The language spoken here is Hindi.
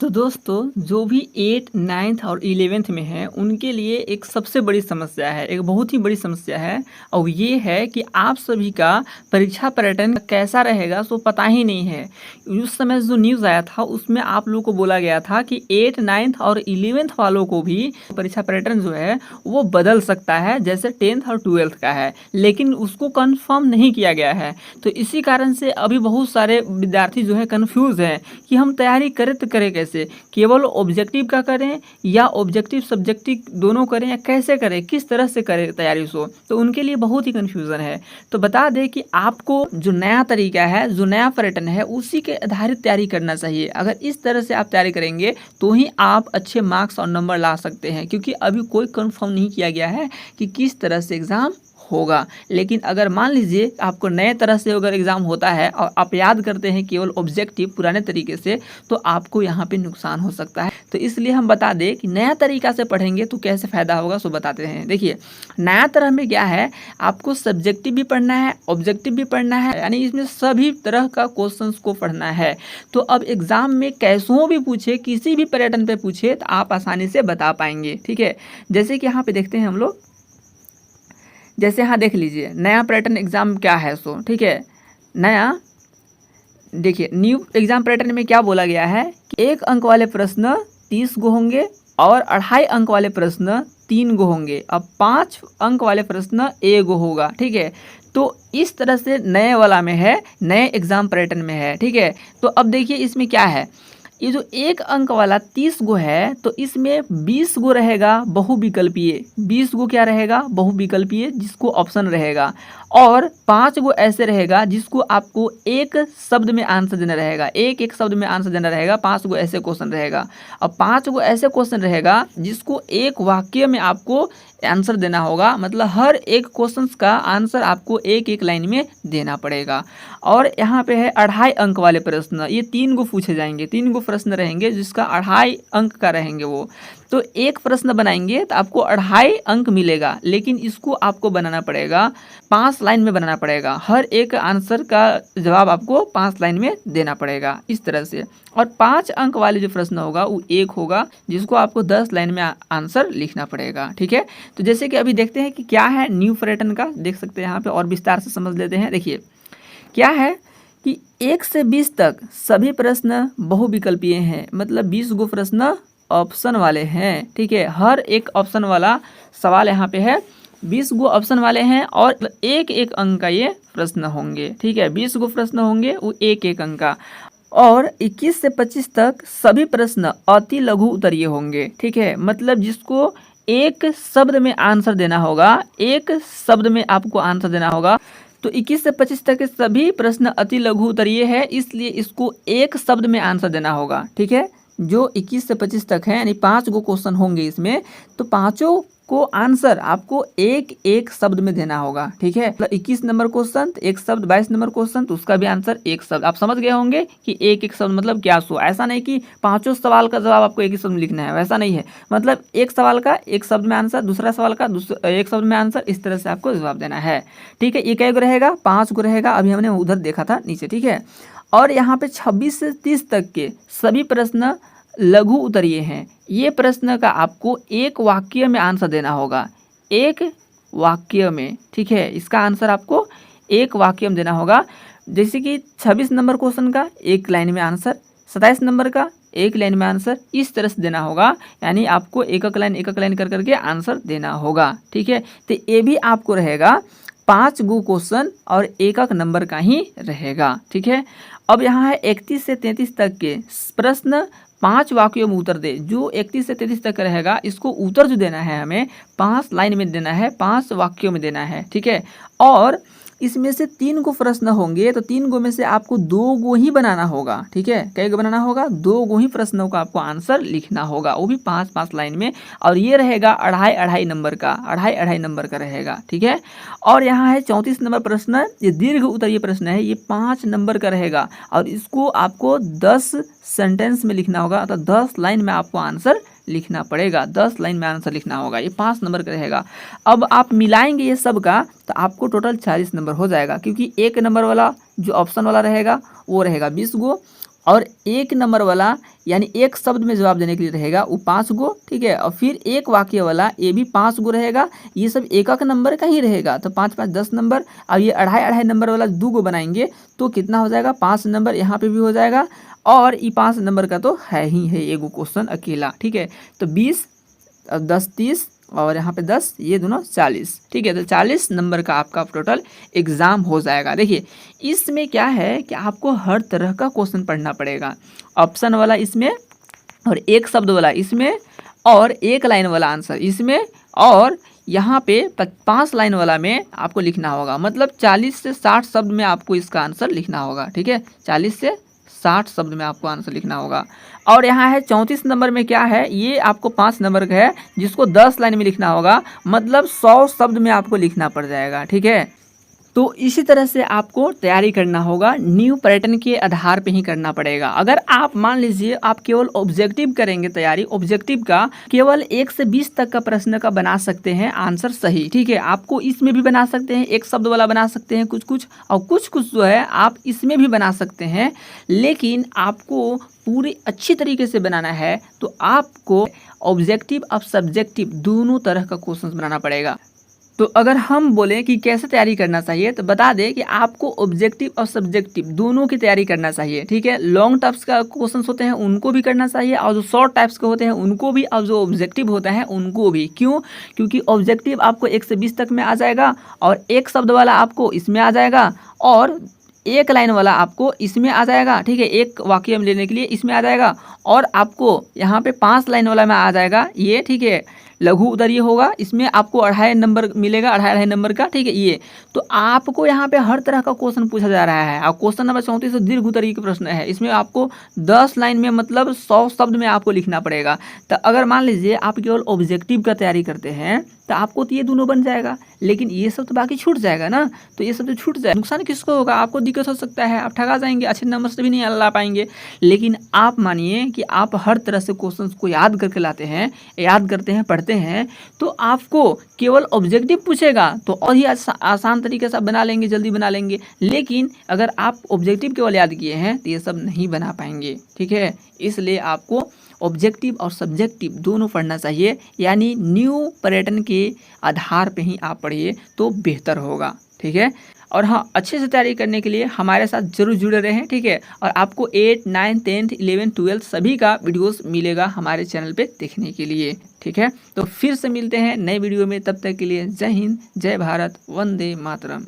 तो दोस्तों जो भी 8, 9th और 11th में है उनके लिए एक सबसे बड़ी समस्या है, एक बहुत ही बड़ी समस्या है। और ये है कि आप सभी का परीक्षा पैटर्न कैसा रहेगा सो पता ही नहीं है। उस समय जो न्यूज़ आया था उसमें आप लोगों को बोला गया था कि 8, 9th और 11th वालों को भी परीक्षा पैटर्न जो है वो बदल सकता है, जैसे 10th और 12th का है, लेकिन उसको कंफर्म नहीं किया गया है। तो इसी कारण से अभी बहुत सारे विद्यार्थी जो है कंफ्यूज हैं कि हम तैयारी करें तो करें कैसे, केवल ऑब्जेक्टिव का करें या ऑब्जेक्टिव सब्जेक्टिव दोनों करें या कैसे करें, किस तरह से करें तैयारी सो। तो उनके लिए बहुत ही कन्फ्यूज़न है। तो बता दें कि आपको जो नया तरीका है, जो नया पैटर्न है, उसी के आधारित तैयारी करना चाहिए। अगर इस तरह से आप तैयारी करेंगे तो ही आप अच्छे मार्क्स और नंबर ला सकते हैं, क्योंकि अभी कोई कंफर्म नहीं किया गया है कि किस तरह से एग्ज़ाम होगा। लेकिन अगर मान लीजिए आपको नए तरह से अगर एग्ज़ाम होता है और आप याद करते हैं केवल ऑब्जेक्टिव पुराने तरीके से, तो आपको यहाँ पे नुकसान हो सकता है। तो इसलिए हम बता दें कि नया तरीका से पढ़ेंगे तो कैसे फ़ायदा होगा सो बताते हैं। देखिए, नया तरह में क्या है, आपको सब्जेक्टिव भी पढ़ना है, ऑब्जेक्टिव भी पढ़ना है, यानी इसमें सभी तरह का क्वेश्चन को पढ़ना है। तो अब एग्ज़ाम में कैसों भी पूछे, किसी भी पैटर्न पे पूछे तो आप आसानी से बता पाएंगे। ठीक है, जैसे कि यहाँ पे देखते हैं हम लोग, जैसे यहाँ देख लीजिए नया पैटर्न एग्ज़ाम क्या है सो। ठीक है, नया देखिए न्यू एग्ज़ाम पैटर्न में क्या बोला गया है कि 1 अंक वाले प्रश्न 30 गो होंगे और 2.5 अंक वाले प्रश्न 3 गो होंगे। अब 5 अंक वाले प्रश्न 1 गो होगा। ठीक है, तो इस तरह से नए वाला में है, नए एग्ज़ाम पैटर्न में है। ठीक है, तो अब देखिए इसमें क्या है, ये जो 1 अंक वाला 30 गो है तो इसमें 20 गो रहेगा बहुविकल्पीय, 20 गो क्या रहेगा बहुविकल्पीय जिसको ऑप्शन रहेगा, और 5 गो ऐसे रहेगा जिसको आपको एक शब्द में आंसर देना रहेगा, एक एक शब्द में आंसर देना रहेगा। 5 गो ऐसे क्वेश्चन रहेगा। अब 5 गो ऐसे क्वेश्चन रहेगा जिसको एक वाक्य में आपको आंसर देना होगा, मतलब हर एक क्वेश्चन का आंसर आपको एक एक लाइन में देना पड़ेगा। और यहाँ पे है 2.5 अंक वाले प्रश्न, ये 3 गो पूछे जाएंगे, 3 गो प्रश्न रहेंगे जिसका 2.5 अंक का रहेंगे वो। तो एक प्रश्न बनाएंगे तो आपको 2.5 अंक मिलेगा, लेकिन इसको आपको बनाना पड़ेगा 5 लाइन में बनाना पड़ेगा। हर एक आंसर का जवाब आपको 5 लाइन में देना पड़ेगा इस तरह से। और 5 अंक वाले जो प्रश्न होगा वो एक होगा जिसको आपको 10 लाइन में आंसर लिखना पड़ेगा। ठीक है, तो जैसे कि अभी देखते हैं कि क्या है न्यू पैटर्न का, देख सकते हैं यहाँ पे और विस्तार से समझ लेते हैं। देखिए क्या है कि 1 से 20 तक सभी प्रश्न बहुविकल्पीय हैं, मतलब 20 गो प्रश्न ऑप्शन वाले हैं। ठीक है, हर एक ऑप्शन वाला सवाल यहाँ पे है, 20 गो ऑप्शन वाले हैं और एक एक अंक का ये प्रश्न होंगे। ठीक है, 20 गो प्रश्न होंगे वो एक एक अंक का। और 21 से 25 तक सभी प्रश्न अति लघु उत्तरीय होंगे। ठीक है, मतलब जिसको एक शब्द में आंसर देना होगा, एक शब्द में आपको आंसर देना होगा। तो 21 से 25 तक के सभी प्रश्न अति लघु उत्तरीय है, इसलिए इसको एक शब्द में आंसर देना होगा। ठीक है, जो 21 से 25 तक है यानी 5 गो क्वेश्चन होंगे इसमें, तो पाँचों को आंसर आपको एक एक शब्द में देना होगा। ठीक है, मतलब 21 नंबर क्वेश्चन तो एक शब्द, 22 नंबर क्वेश्चन तो उसका भी आंसर एक शब्द। आप समझ गए होंगे कि एक एक शब्द मतलब क्या सो। ऐसा नहीं कि पांचों सवाल का जवाब आपको एक ही शब्द में लिखना है, वैसा नहीं है। मतलब एक सवाल का एक शब्द में आंसर, दूसरा सवाल का एक शब्द में आंसर, इस तरह से आपको जवाब देना है। ठीक है, ये कै गो रहेगा, 5 गो रहेगा, अभी हमने उधर देखा था नीचे। ठीक है, और यहाँ पे 26 से 30 तक के सभी प्रश्न लघु उत्तरीय हैं। ये प्रश्न का आपको एक वाक्य में आंसर देना होगा, एक वाक्य में। ठीक है, इसका आंसर आपको एक वाक्य में देना होगा। जैसे कि 26 नंबर क्वेश्चन का एक लाइन में आंसर, 27 नंबर का एक लाइन में आंसर, इस तरह से देना होगा। यानी आपको एक एक लाइन कर करके आंसर देना होगा। ठीक है, तो ये भी आपको रहेगा 5 गो क्वेश्चन और एक नंबर का ही रहेगा। ठीक है, अब यहाँ है 31 से 33 तक के प्रश्न 5 वाक्यों में उत्तर दे। जो 31 से 33 तक रहेगा इसको उत्तर जो देना है हमें 5 लाइन में देना है, 5 वाक्यों में देना है। ठीक है, और इसमें से 3 गो प्रश्न होंगे तो 3 गो में से आपको 2 गो ही बनाना होगा। ठीक है, कै गो बनाना होगा, 2 गो ही प्रश्नों का आपको आंसर लिखना होगा, वो भी 5-5 लाइन में। और ये रहेगा 2.5 नंबर का, 2.5 नंबर का रहेगा। ठीक है, और यहाँ है 34 नंबर प्रश्न, ये दीर्घ उत्तरीय प्रश्न है, ये 5 नंबर का रहेगा और इसको आपको 10 सेंटेंस में लिखना होगा, अर्थात 10 लाइन में आपको आंसर लिखना पड़ेगा, 10 लाइन में आंसर लिखना होगा। ये 5 नंबर का रहेगा। अब आप मिलाएंगे ये सब का तो आपको टोटल 40 नंबर हो जाएगा, क्योंकि एक नंबर वाला जो ऑप्शन वाला रहेगा वो रहेगा 20 गो और 1 नंबर वाला यानी एक शब्द में जवाब देने के लिए रहेगा वो 5 गो, ठीक है। और फिर एक वाक्य वाला ये भी 5 गो रहेगा। ये सब एक नंबर का ही रहेगा, तो 5 5 10 नंबर। अब ये अढ़ाई नंबर वाला 2 गो बनाएंगे तो कितना हो जाएगा, 5 नंबर यहाँ पे भी हो जाएगा। और ये 5 नंबर का तो है ही है एगो क्वेश्चन अकेला, ठीक है। तो 20 10 30 और यहाँ पे 10, ये दोनों 40, ठीक है। तो 40 नंबर का आपका टोटल एग्ज़ाम हो जाएगा। देखिए इसमें क्या है कि आपको हर तरह का क्वेश्चन पढ़ना पड़ेगा, ऑप्शन वाला इसमें, और एक शब्द वाला इसमें, और एक लाइन वाला आंसर इसमें, और यहाँ पे 5 लाइन वाला में आपको लिखना होगा। मतलब 40 से 60 शब्द में आपको इसका आंसर लिखना होगा, ठीक है। 40 से 60 शब्द में आपको आंसर लिखना होगा। और यहाँ है 34 नंबर में क्या है, ये आपको 5 नंबर का है जिसको 10 लाइन में लिखना होगा। मतलब 100 शब्द में आपको लिखना पड़ जाएगा, ठीक है। तो इसी तरह से आपको तैयारी करना होगा, न्यू पैटर्न के आधार पे ही करना पड़ेगा। अगर आप मान लीजिए आप केवल ऑब्जेक्टिव करेंगे तैयारी, ऑब्जेक्टिव का केवल 1 से 20 तक का प्रश्न का बना सकते हैं आंसर सही, ठीक है। आपको इसमें भी बना सकते हैं, एक शब्द वाला बना सकते हैं कुछ कुछ, और कुछ कुछ जो है आप इसमें भी बना सकते हैं। लेकिन आपको पूरी अच्छी तरीके से बनाना है तो आपको ऑब्जेक्टिव और सब्जेक्टिव दोनों तरह का क्वेश्चन बनाना पड़ेगा। तो अगर हम बोलें कि कैसे तैयारी करना चाहिए तो बता दें कि आपको ऑब्जेक्टिव और सब्जेक्टिव दोनों की तैयारी करना चाहिए, ठीक है। लॉन्ग टाइप्स का क्वेश्चंस होते हैं उनको भी करना चाहिए, और जो शॉर्ट टाइप्स के होते हैं उनको भी, और जो ऑब्जेक्टिव होता है उनको भी। क्यों? क्योंकि ऑब्जेक्टिव आपको 1 से 20 तक में आ जाएगा, और एक शब्द वाला आपको इसमें आ जाएगा, और एक लाइन वाला आपको इसमें आ जाएगा, ठीक है। एक वाक्य में लेने के लिए इसमें आ जाएगा, और आपको यहाँ पे 5 लाइन वाला में आ जाएगा ये, ठीक है। लघु उदरीय होगा, इसमें आपको 2.5 नंबर मिलेगा, 2.5 नंबर का, ठीक है। ये तो आपको यहाँ पे हर तरह का क्वेश्चन पूछा जा रहा है। और क्वेश्चन नंबर 34 दीर्घ उदरीय का प्रश्न है, इसमें आपको 10 लाइन में मतलब 100 शब्द में आपको लिखना पड़ेगा। तो अगर मान लीजिए आप केवल ऑब्जेक्टिव का तैयारी करते हैं तो आपको तो ये दोनों बन जाएगा, लेकिन ये सब तो बाकी छूट जाएगा ना। तो ये सब तो छूट जाए, नुकसान किसको होगा, आपको दिक्कत हो सकता है, आप ठगा जाएंगे, अच्छे नंबर से भी नहीं ला पाएंगे। लेकिन आप मानिए कि आप हर तरह से क्वेश्चंस को याद करके लाते हैं, याद करते हैं, पढ़ते हैं, तो आपको केवल ऑब्जेक्टिव पूछेगा तो और ही आसान तरीके से आप बना लेंगे, जल्दी बना लेंगे। लेकिन अगर आप ऑब्जेक्टिव केवल याद किए हैं तो ये सब नहीं बना पाएंगे, ठीक है। इसलिए आपको ऑब्जेक्टिव और सब्जेक्टिव दोनों पढ़ना चाहिए, यानी न्यू पैटर्न के आधार पे ही आप पढ़िए तो बेहतर होगा, ठीक है। और हाँ, अच्छे से तैयारी करने के लिए हमारे साथ जरूर जुड़े रहें, ठीक है। और आपको 8, 9, 10, 11, 12 सभी का वीडियोस मिलेगा हमारे चैनल पे देखने के लिए, ठीक है। तो फिर से मिलते हैं नए वीडियो में, तब तक के लिए जय हिंद, जय भारत, वंदे मातरम।